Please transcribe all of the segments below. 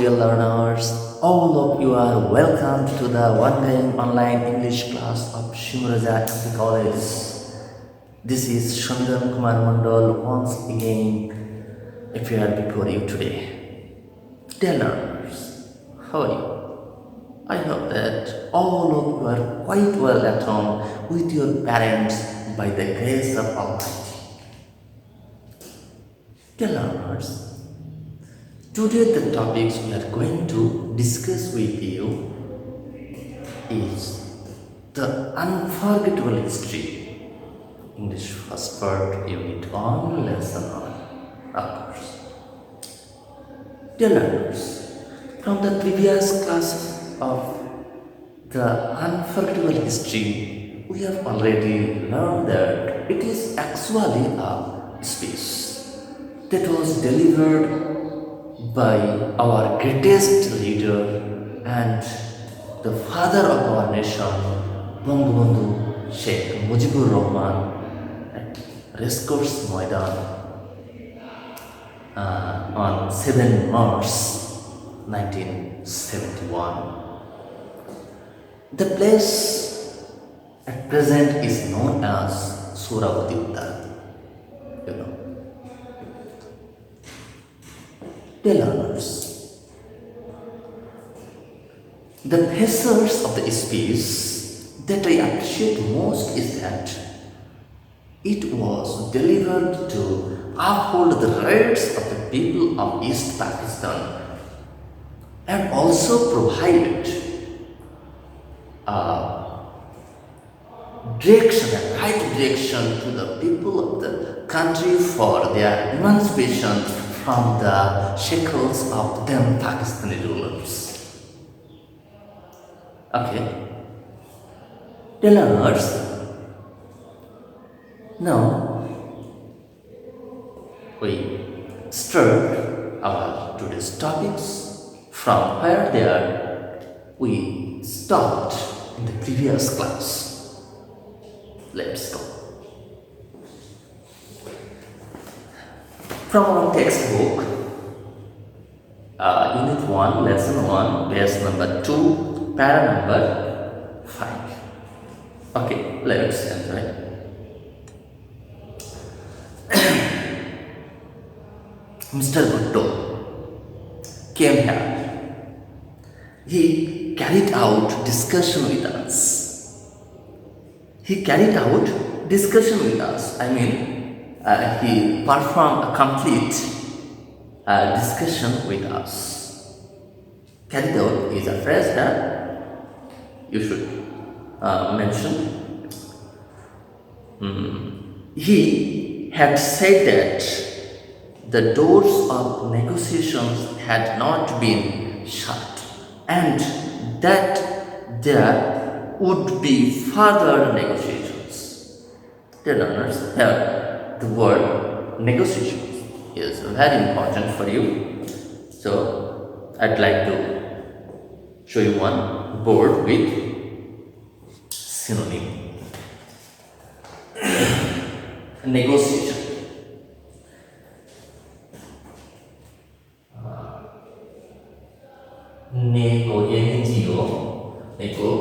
dear learners, all of you are welcome to the ongoing online English class of SHIMU-REZA College. This is Shandan Kumar Mandal once again appeared before you today. Dear learners, how are you? I hope that all of you are quite well at home with your parents by the grace of Almighty. Dear learners, today the topics we are going to discuss with you is the unforgettable history. English first part, unit 1, lesson 1, of course. Dear learners, from the previous classes of the unforgettable history, we have already learned that it is actually a speech that was delivered by our greatest leader and the father of our nation, Bangabandhu Sheikh Mujibur Rahman, at Racecourse Maidan on 7 March 1971. The place at present is known as Suravati Uttar. You know. Dear learners, the features of the speech that I appreciate most is that it was delivered to uphold the rights of the people of East Pakistan and also provided direction, a right direction to the people of the country for their emancipation from the shackles of them Pakistani rulers. Okay. Dear learners, now we start our today's topics from where we stopped in the previous class. Let's go. From our textbook, Unit 1, Lesson 1, Page number 2, Para number 5. Okay, let's enjoy. Mr. Bhutto came here. He carried out discussion with us. He performed a complete discussion with us. Carried out is a phrase that you should mention. He had said that the doors of negotiations had not been shut and that there would be further negotiations. Dear learners, here the word negotiations is very important for you. So I'd like to show you one board with synonym. Negotiation. Negotiation. Negotiation.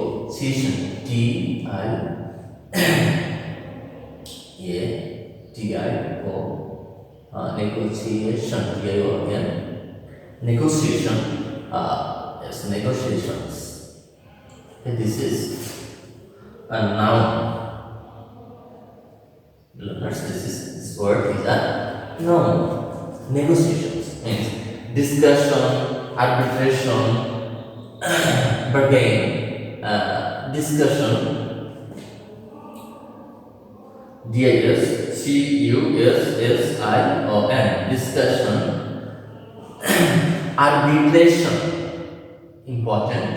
Negotiation. Yes, negotiations. This is a noun. Learners, this word is a noun. Negotiations means discussion, arbitration, bargain, discussion. Discussion. Discussion. Arbitration. Important.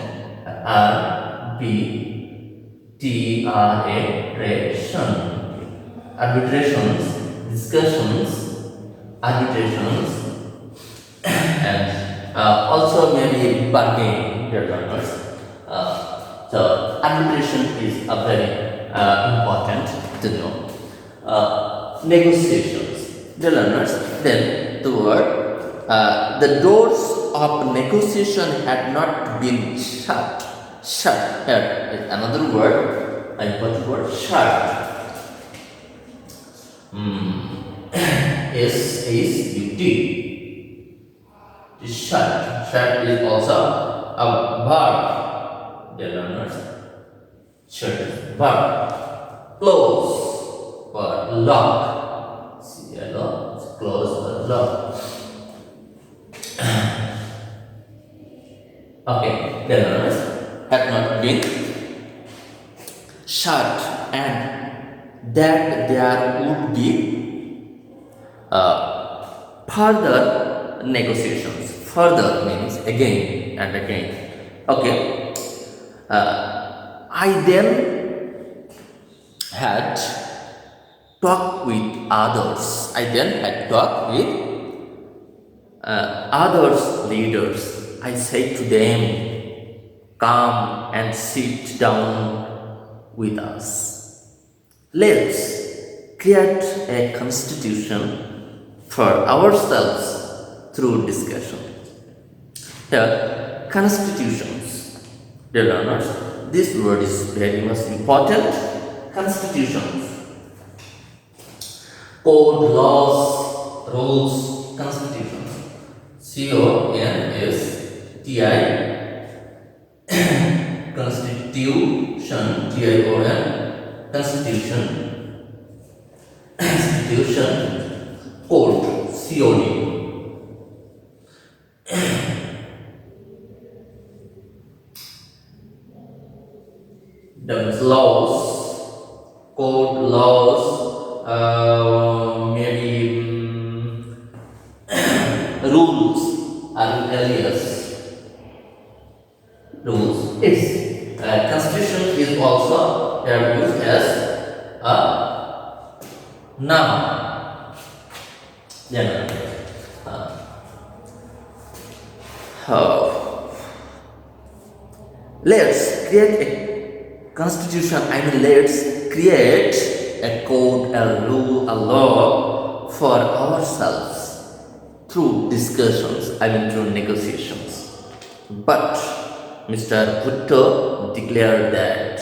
Arbitrations, discussions, arbitrations, and also maybe bargaining, dear learners. So arbitration is a very important to know. Negotiations, dear learners. Then the word The doors of negotiation had not been shut. Shut. Here is another word, an important word, shut. S-H-U-T. Shut. Shut is also a verb. Dear learners, shut is verb. Close or lock. See, close or lock. Okay, dear learners, had not been shut, and that there would be further negotiations. Further means again and again. Okay, I then had talked with others. I then had talked with others leaders. I said to them, come and sit down with us. Let's create a constitution for ourselves through discussion. Here, constitutions. Dear learners, this word is very much important. Constitutions. Code, laws, rules, constitutions. C-O-N-S-T-I Constitution, T-I-O-N, Constitution, Constitution, Code, C-O-D. The laws, code, laws, maybe rules are alias. Rules. Its constitution is also used as a noun. Then, let's create a constitution. Let's create a code, a rule, a law for ourselves through discussions, through negotiations. But Mr. Bhutto declared that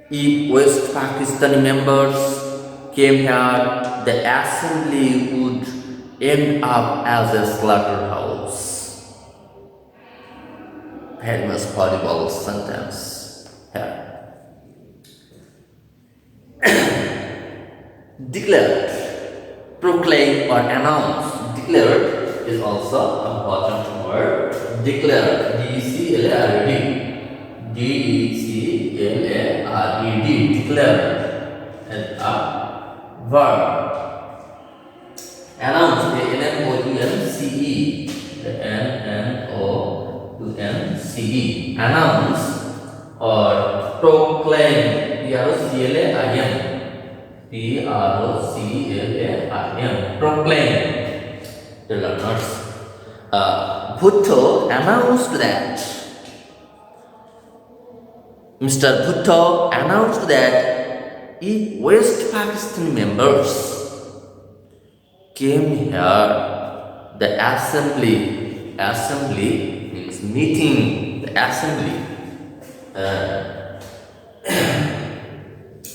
if West Pakistani members came here, the assembly would end up as a slaughterhouse. Very much horrible sentence here. Declared, proclaim or announce. Declared is also an important word. Declared, D-E-C-L-A-R-E-D. D-E-C-L-A-R-E-D. Declared is a verb. Announce, A-N-N-O-U-N-C-E. A-N-N-O-U-N-C-E. Announce or proclaim, P-R-O-C-L-A-I-M. P-R-O-C-L-A-I-M. Proclaim. The learners. Bhutto announced that. Mr. Bhutto announced that if West Pakistan members came here, the assembly means meeting, the assembly.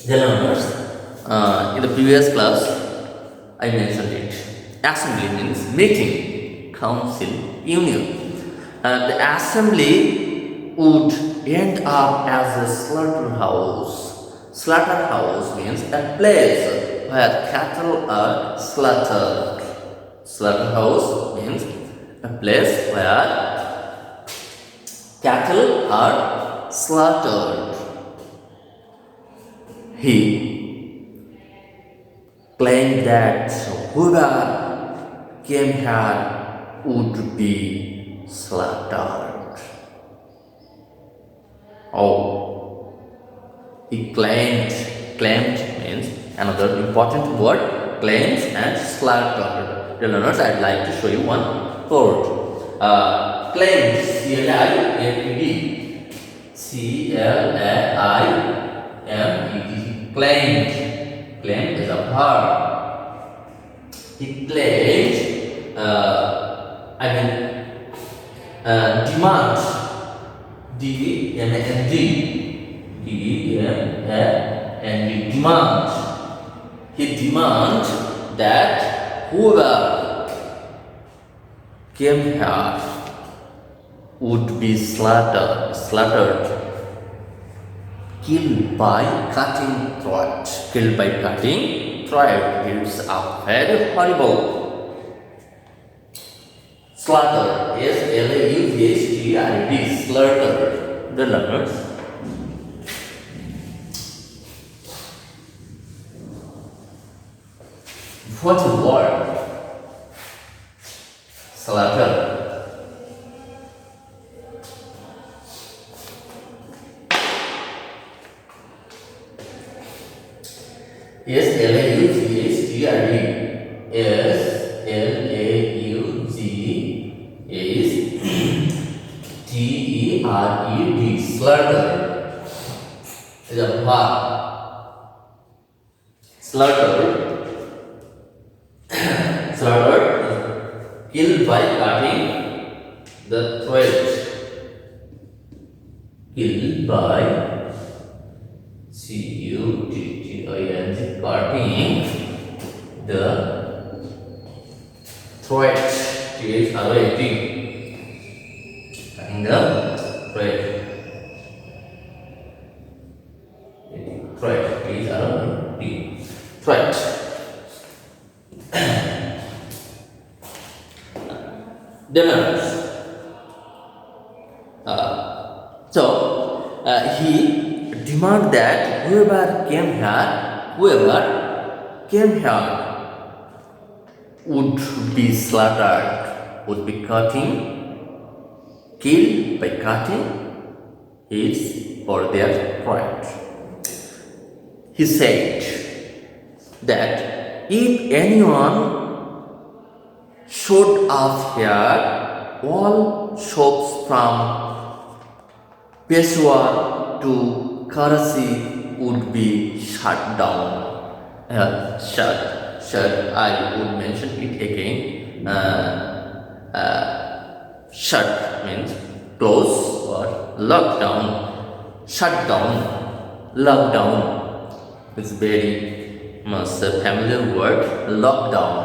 The learners. In the previous class, I mentioned it. Assembly means meeting, council, union. The assembly would end up as a slaughterhouse. Slaughterhouse means a place where cattle are slaughtered. Slaughterhouse means a place where cattle are slaughtered. He claimed that whoever came here would be slaughtered. Oh, he claimed means another important word, claims and slaughtered. Dear learners, I'd like to show you one word. Claimed, C-L-A-I-M-E-D. C-L-A-I-M-E-D. Claimed. Claimed is a verb. He claimed I mean demand, D-E-M-A-N-D, D-E-M-A-N-D, demand. He demand that whoever came here would be slaughtered, killed by cutting throat. Killed by cutting throat. It's a very horrible. Slaughter, S-L-A-U-G-H-T-R-E-D, slaughter. The learners. What is word? Slaughter. S-L-A-U-G-H-T-R-E, S-L-A-U-G-H-T-E-R-E-D, slaughter is a verb. Slaughtered, killed by cutting the throat. Killed by C-U-T-T-I-N-G, cutting the throat. T-H-R-O-A-T, cutting the throat. Throat, T-H-R-O-A-T, throat. Demons. He demand that whoever came here would be slaughtered, would be killed by cutting his or their throat. He said that if anyone showed up here, all shops from Peshawar to Karachi would be shut down. Shut. I would mention it again. Shut means close or lockdown. Shut down, lockdown is very much a familiar word. Lockdown.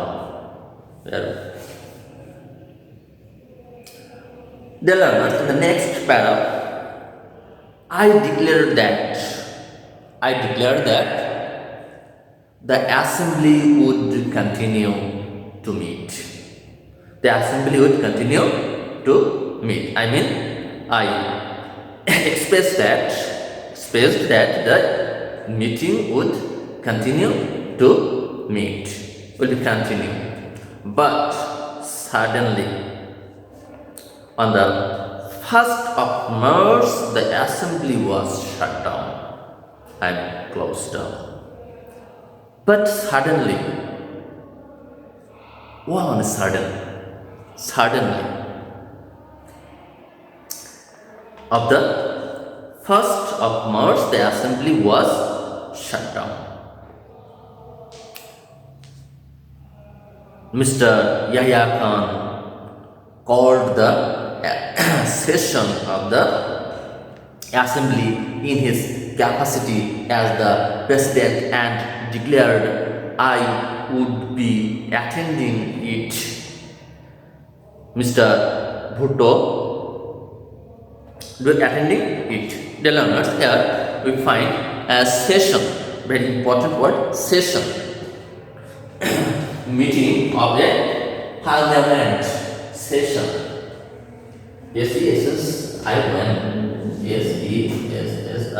The learners in the next paragraph. I declare that the assembly would continue to meet. The assembly would continue to meet. I mean, I expressed that the meeting would continue to meet. Would continue. But suddenly, on the 1st of March, the assembly was shut down and closed down. But suddenly, suddenly, of the 1st of March, the assembly was shut down. Mr. Yahya Khan called the session of the assembly in his capacity as the president and declared I would be attending it. Mr. Bhutto was attending it. The learners, here we find a session, very important word, session, meeting of a parliament, session. S-E-S-S-I-O-N, S-E-S-S-I-O-N,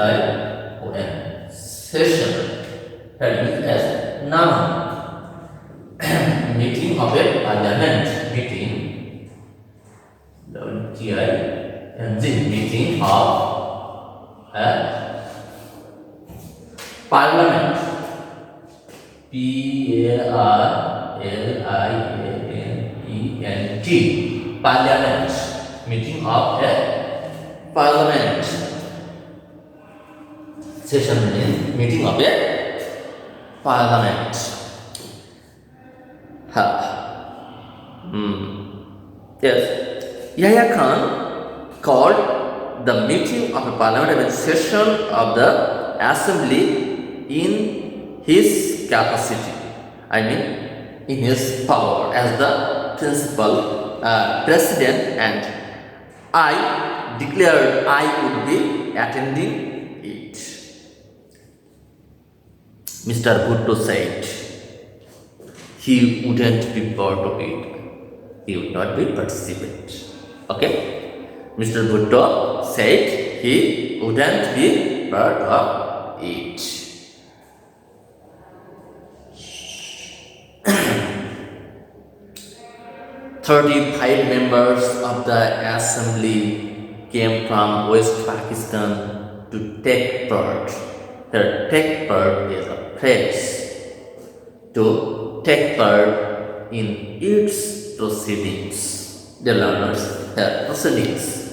session, that is as noun. Meeting of a parliament, meeting, T-I-N-G, meeting of a parliament, P-A-R-L-I-A-N-E-N-T, parliament. Meeting of a parliament. Session means meeting of a parliament. Yes, Yahya Khan called the meeting of a parliamentary session of the assembly in his capacity. I mean, in his power as the principal president, and I declared I would be attending it. Mr. Bhutto said he wouldn't be part of it. He would not be participant. Okay? Mr. Bhutto said he wouldn't be part of it. 35 members of the assembly came from West Pakistan to take part. Here, take part is a phrase. To take part in its proceedings. The learners have proceedings.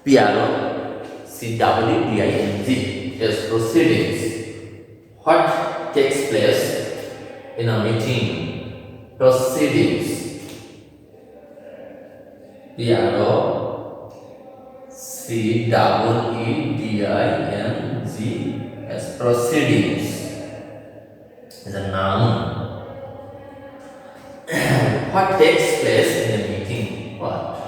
PROCWDING is proceedings. What takes place in a meeting? Proceedings. PROCWDING as proceedings is a noun. What takes place in a meeting? What?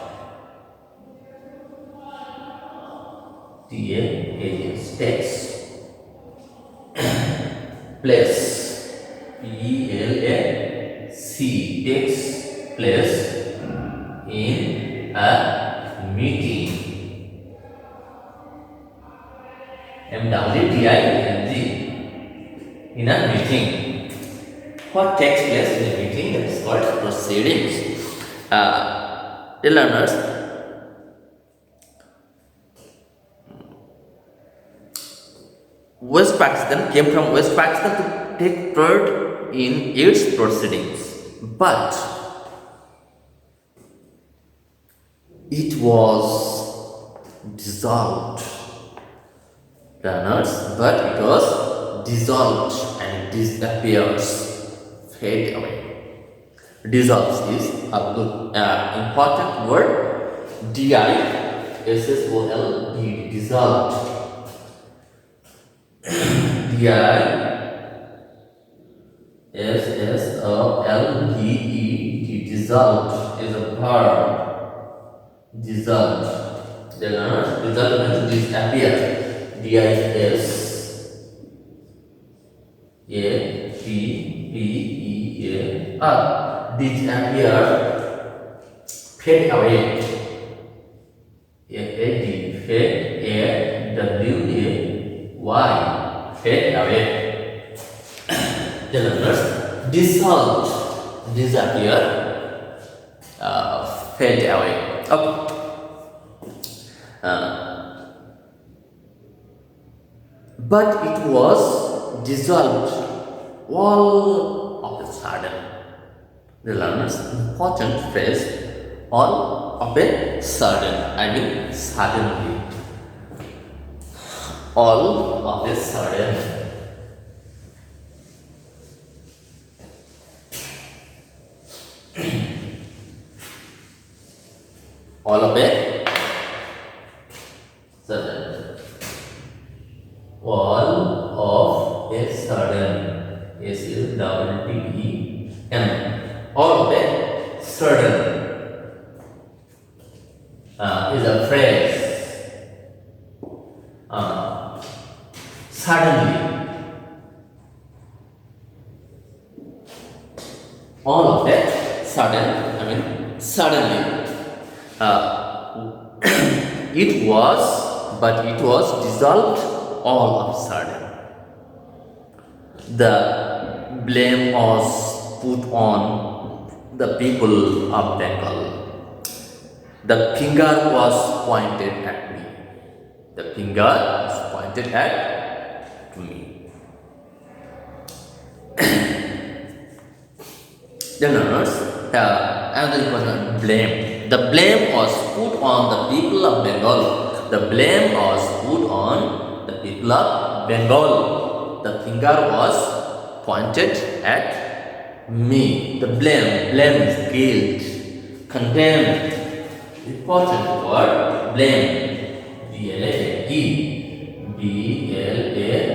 TAS takes place. PLAC takes place in a meeting. MWDING in a meeting. What takes place in a meeting? That is called proceedings. Dear learners, West Pakistan came from West Pakistan to take part in its proceedings, but it was dissolved. Learners, but it was dissolved and disappears, fade away. Dissolves is a good important word. DISSOLVE, dissolved. DISSOLVE, dissolved is a verb. Dissolved. The learners, dissolved means disappear. DISAPPEAR, disappear, fade away. FAD, fade, AWAY, fade away. The learners, dissolved, disappear, fade away. Okay. But it was dissolved all of a sudden. The learners, important phrase, all of a sudden. I mean suddenly. All of a sudden. All of a sudden. All of a sudden. SUDDEN. All of a sudden is a phrase. Suddenly. All of a sudden. I mean suddenly. It was dissolved all of a sudden. The blame was put on the people of Bengal. The finger was pointed at me. The finger was pointed at me. Then another important blame. The blame was put on the people of Bengal. The blame was put on the people of Bengal. The finger was pointed at me. The blame is guilt. condemn. Important word, blame. B-L-A-M-E. B-L-A-M-E.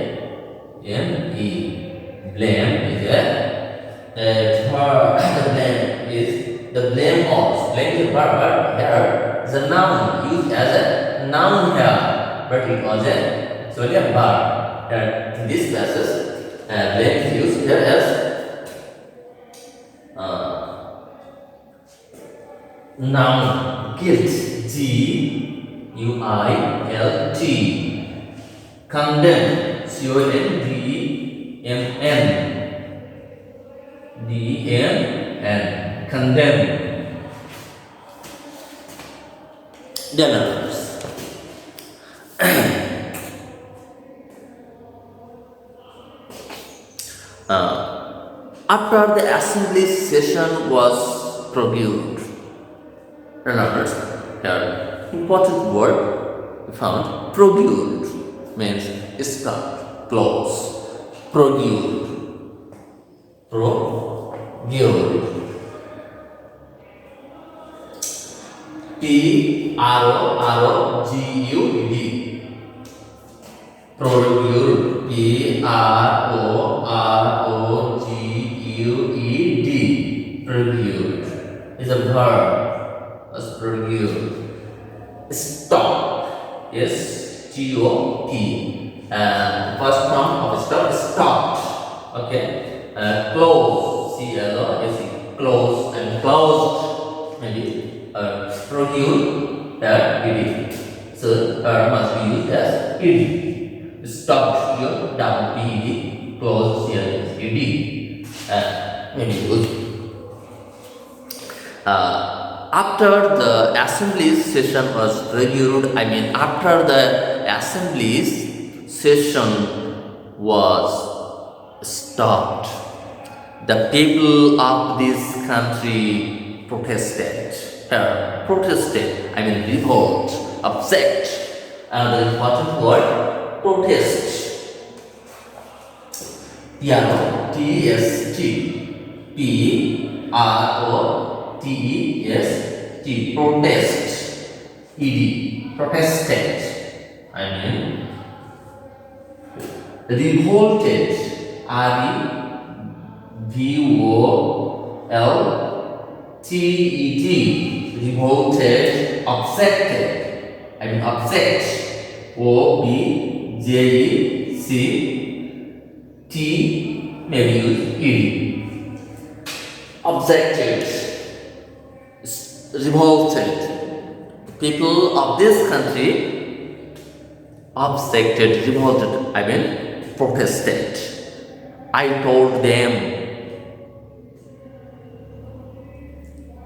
Blame is a verb. The blame of. Blame is a verb, but here is a noun used as a noun here, but it was actually a verb. In this passage, blame is used here as noun. Guilt. G-U-I-L-T. Condemn. C-O-N-D-M-N. D-M-N. Condemn. Then others. After the assembly session was prorogued. Remember, here important word we found, prorogued means stopped, close. Prorogued. Prorogued. P-R-O-R-O-G-U-D. Prorogued. P-R-O-R-O-G-U-E-D. Prorogued is a verb. As prorogued. Stop. Yes. G-O-P. First form of stop is stopped. Okay. Close. C-L-O-S-E. Close and closed. Maybe. Prorogued. E-D. So must be used as E-D. Stopped here. Down. P-E-D. Closed here is E-D. Maybe used. After the assembly session was reviewed, after the assembly session was stopped, the people of this country protested. Revolt, object. Another important word, protest. T-S-T. P-R-O-T-E-S-T. Protest. E-D. Protested. Revolted. R-E-V-O-L-T-E-D. Revolted. Objected. Object. O-B-J-E-C-T. Maybe use E-D. Objected. Revolted. People of this country objected, revolted, protested. I told them,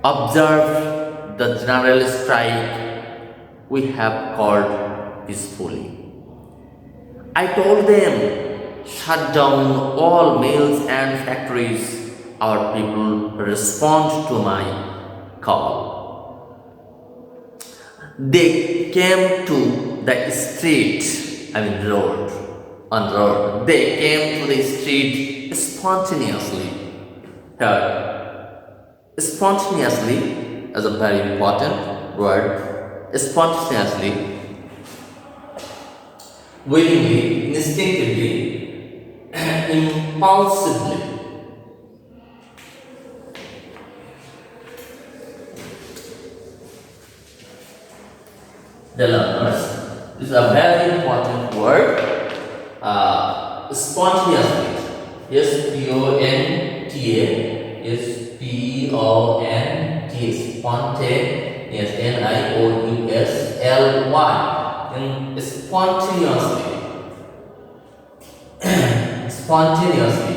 observe the general strike we have called peacefully. I told them, shut down all mills and factories. Our people respond to my call. They came to the street, road. On road. They came to the street spontaneously. Here, spontaneously is a very important word. Spontaneously, willingly, instinctively, impulsively. The learners, this is a very important word. Spontaneously. Yes, P-O-N-T-A. Yes, P-O-N-T. Spontaneous. N-I-O-U-S-L-Y. Spontaneously. Spontaneously.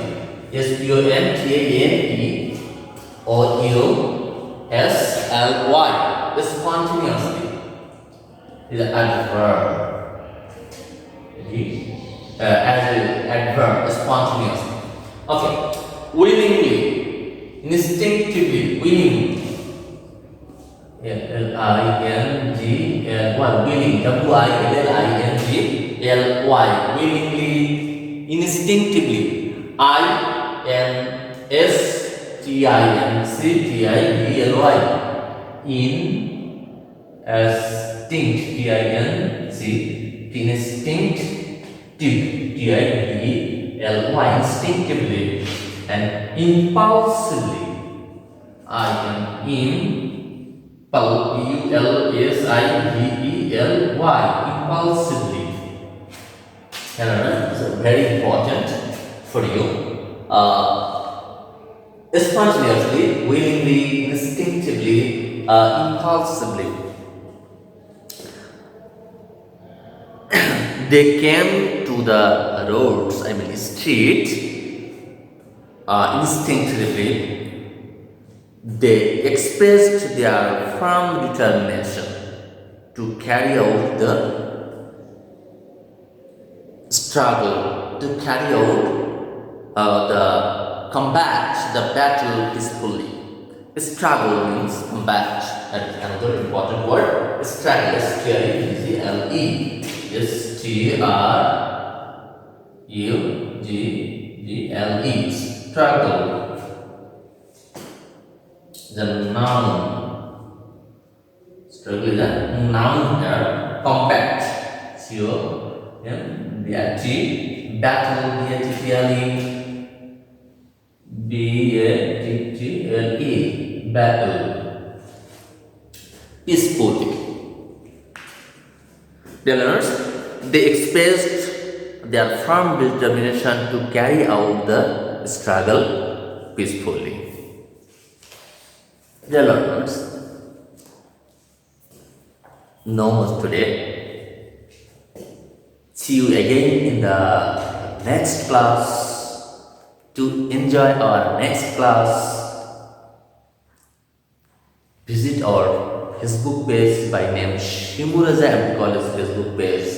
Yes, P-O-N-T-A-N-E-O-U-S-L-Y. Spontaneously is an adverb. As an adverb, spontaneously. Okay. Willingly, instinctively, willing. L-I-N-G-L-Y. Willing. W-I-L-L-I-N-G-L-Y. Willingly, instinctively. I-N-S-T-I-N-C-T-I-V-L-Y. instinctively, and impulsively. I am impulsively. Hello, so very important for you. Spontaneously, willingly, instinctively, impulsively. They came to the roads, street, instinctively. They expressed their firm determination to carry out the struggle, to carry out the combat, the battle peacefully. Struggle means combat. That is another important word. Struggle, S-T-R-U-G-L-E. S-T-R-U-G-G-L-E. Struggle. The noun. Struggle is a noun here. Combat. C-O-M-B-A-T. Battle. B-A-T-T-L-E. B-A-T-T-L-E. Battle. Peacefully. Dear learners, they expressed their firm determination to carry out the struggle peacefully. Dear learners, no more today. See you again in the next class. To enjoy our next class, visit our Facebook page by name SHIMU-REZA MD College Facebook page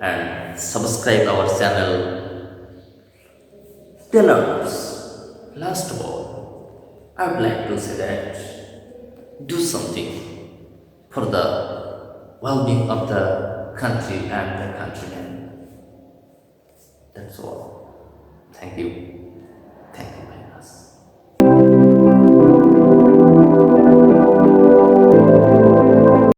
and subscribe our channel. Dear learners, last of all, I would like to say that do something for the well-being of the country and the countrymen. That's all. Thank you.